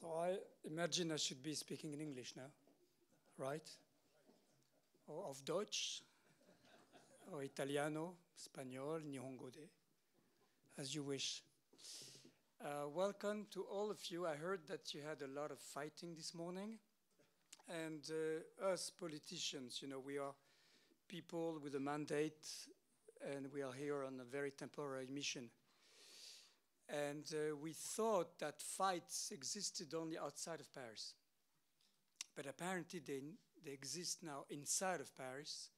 So I imagine I should be speaking in English now, right? Or of Deutsch, or Italiano, Spanish, Nihongo de, as you wish. Welcome to all of you. I heard that you had a lot of fighting this morning. And us politicians, you know, we are people with a mandate, and we are here on a very temporary mission. And we thought that fights existed only outside of Paris. But apparently they exist now inside of Paris.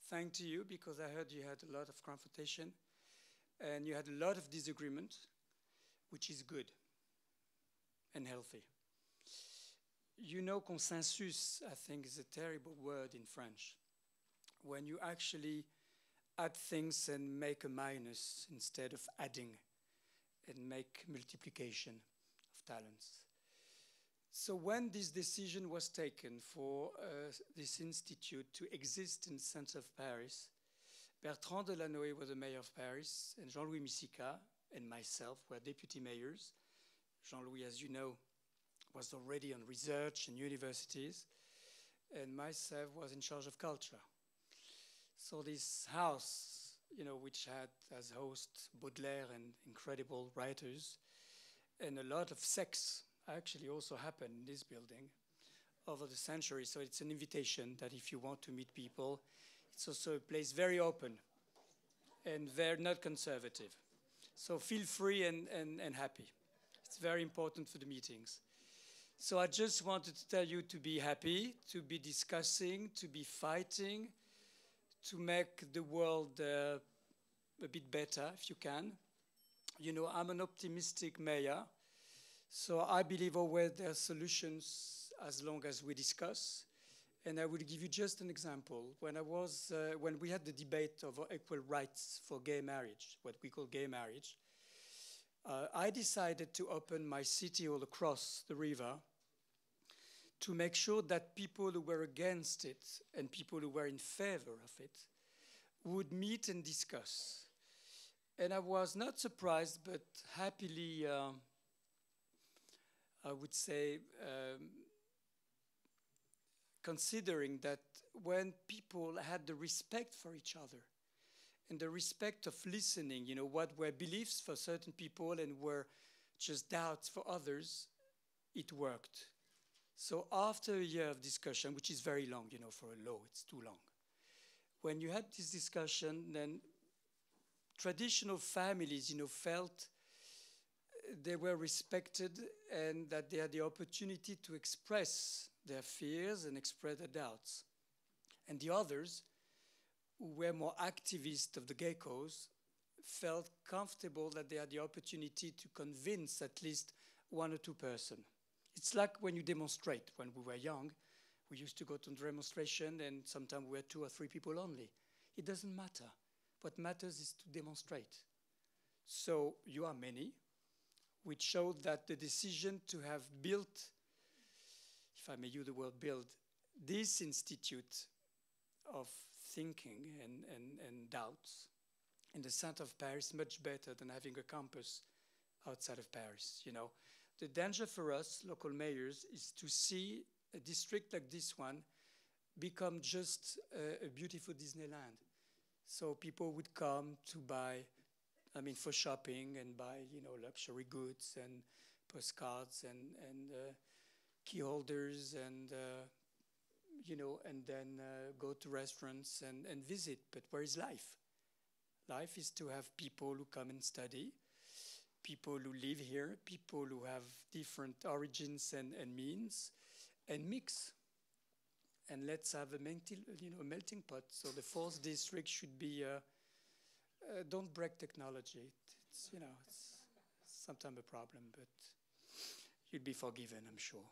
Thanks to you, because I heard you had a lot of confrontation and you had a lot of disagreement, which is good and healthy. You know, consensus, I think, is a terrible word in French. When you actually add things and make a minus instead of adding, and make multiplication of talents. So when this decision was taken for this institute to exist in the center of Paris, Bertrand Delanoë was the mayor of Paris, and Jean-Louis Missica and myself were deputy mayors. Jean-Louis, as you know, was already on research and universities, and myself was in charge of culture. So this house, you know, which had as host Baudelaire and incredible writers, and a lot of sex actually also happened in this building over the century. So it's an invitation that if you want to meet people, it's also a place very open and very not conservative. So feel free and happy. It's very important for the meetings. So I just wanted to tell you to be happy, to be discussing, to be fighting, to make the world a bit better if you can. You know, I'm an optimistic mayor, so I believe always there are solutions as long as we discuss. And I will give you just an example. When we had the debate of equal rights for gay marriage, what we call gay marriage, I decided to open my city hall across the river to make sure that people who were against it and people who were in favor of it would meet and discuss. And I was not surprised, but happily, I would say, considering that when people had the respect for each other and the respect of listening, you know, what were beliefs for certain people and were just doubts for others, it worked. So after a year of discussion, which is very long, you know, for a law, it's too long. When you had this discussion, then traditional families, you know, felt they were respected and that they had the opportunity to express their fears and express their doubts. And the others, who were more activists of the gay cause, felt comfortable that they had the opportunity to convince at least one or two persons. It's like when you demonstrate. When we were young, we used to go to a demonstration and sometimes we were 2 or 3 people only. It doesn't matter. What matters is to demonstrate. So you are many, which showed that the decision to have built, if I may use the word build, this institute of thinking and doubts in the center of Paris much better than having a campus outside of Paris, you know. The danger for us, local mayors, is to see a district like this one become just a beautiful Disneyland. So people would come to buy, I mean, for shopping and buy, you know, luxury goods and postcards and key holders and, you know, and then go to restaurants and visit. But where is life? Life is to have people who come and study, people who live here, people who have different origins and means, and mix. And let's have a melting pot. So the 4th district should be, don't break technology. It's, you know, it's sometimes a problem, but you'll be forgiven, I'm sure,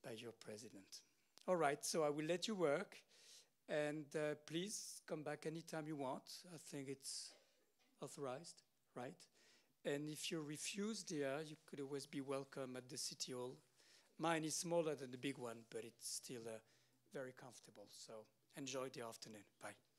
by your president. All right, so I will let you work, and please come back anytime you want. I think it's authorized, right? And if you refuse there, you could always be welcome at the City Hall. Mine is smaller than the big one, but it's still very comfortable. So enjoy the afternoon. Bye.